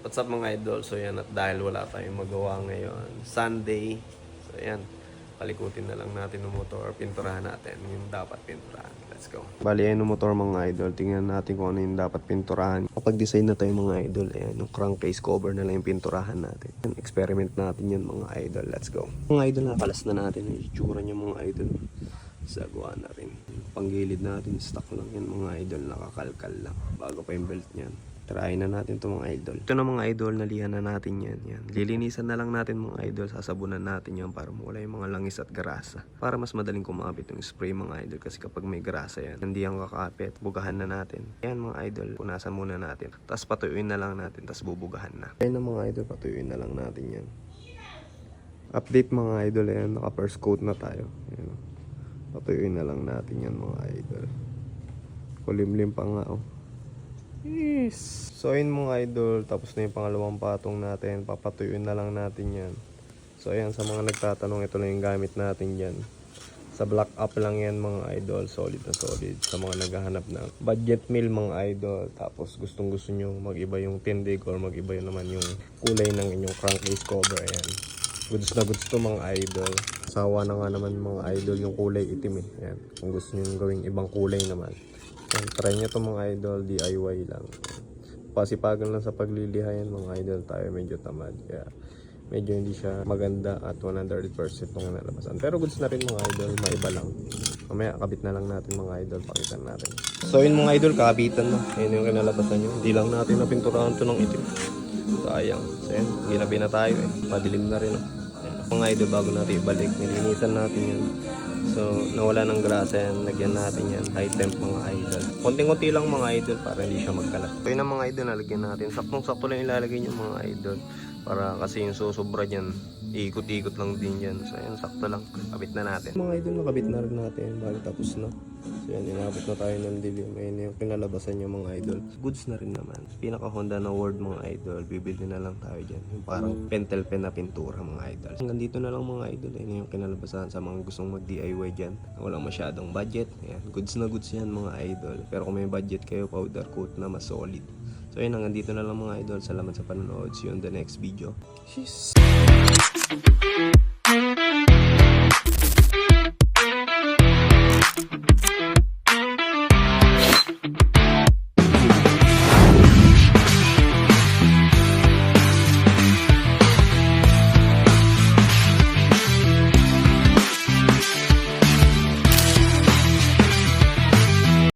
What's up mga idol? So yan, at dahil wala tayong magawa ngayon, Sunday, so yan, palikutin na lang natin ng motor, pinturahan natin yung dapat pinturahan. Let's go. Bali yan yung motor mga idol, tingnan natin kung ano yung dapat pinturahan. Kapag design na tayo mga idol, ayan, yung crankcase cover na lang yung pinturahan natin. Experiment natin yun mga idol, let's go. Mga idol, nakalas na natin yung itsura niya mga idol. Sagawa na rin. Panggilid natin, stock lang yan mga idol, nakakalkal lang bago pa yung belt niyan. Try na natin ito mga idol. Ito na mga idol, nalihan na natin yan. Lilinisan na lang natin mga idol, sasabunan natin yan para mawala yung mga langis at grasa. Para mas madaling kumapit yung spray mga idol, kasi kapag may grasa yan, hindi yan kakapit. Bugahan na natin. Yan mga idol, punasan muna natin. Tapos patuyuin na lang natin, tapos bubugahan na. Ayan na mga idol, patuyuin na lang natin yan. Update mga idol, ayan, naka first coat na tayo. Ayan. Patuyuin na lang natin yan mga idol. Kulimlim pa nga oh. Yes. So yun mga idol, tapos na yung pangalawang patong natin, papatuyuin na lang natin yan. So ayan, sa mga nagtatanong, ito lang yung gamit natin yan. Sa black up lang yan mga idol, solid na solid. Sa mga naghahanap ng budget meal mga idol, tapos gustong gusto nyo mag-iba yung tindig or mag-iba yun naman yung kulay ng inyong crankcase cover, ayan. Goods na goods to mga idol. Sawa na nga naman mga idol yung kulay itim eh. Ayan. Kung gusto nyo gawing ibang kulay naman, ayan, try nyo to mga idol, DIY lang. Pasipagan lang sa paglilihayan mga idol, tayo medyo tamad. Kaya medyo hindi siya maganda at 100% nung nalabasan. Pero goods na rin mga idol, maiba lang. Mamaya kabit na lang natin mga idol, pakitan natin. So yun mga idol, kabitan na. Ayun yung kinalabasan nyo. Hindi lang natin napinturahan to ng itim. Sayang. So yun, ginabi na tayo eh. Madilim na rin. Mga idol, bago natin ibalik, nilinisan natin yan. So nawala ng grasa yan, lagyan natin yan high temp mga idol. Konting-konti lang mga idol para hindi siya magkalat. So yun ang mga idol, nalagyan natin. Saktong-sakto lang ilalagay nyo mga idol, para kasi yung susobra dyan, ikot-ikot lang din yan. So yan, sakto lang, kabit na natin. Mga idol, nakabit na rin natin, bali tapos na. So yan, inabot na tayo ng dilim. Ayun yung kinalabasan nyo mga idol. Goods na rin naman. Pinaka Honda na word mga idol, bibili na lang tayo dyan. Yung parang pentel pen na pintura mga idol. Hanggang dito na lang mga idol. Ayun yung kinalabasan sa mga gustong mag DIY dyan. Walang masyadong budget. Ayan, goods na goods yan mga idol. Pero kung may budget kayo, powder coat na mas solid. So ayun, hanggang dito na lang mga idol. Salamat sa panonood. See you on the next video. Cheers!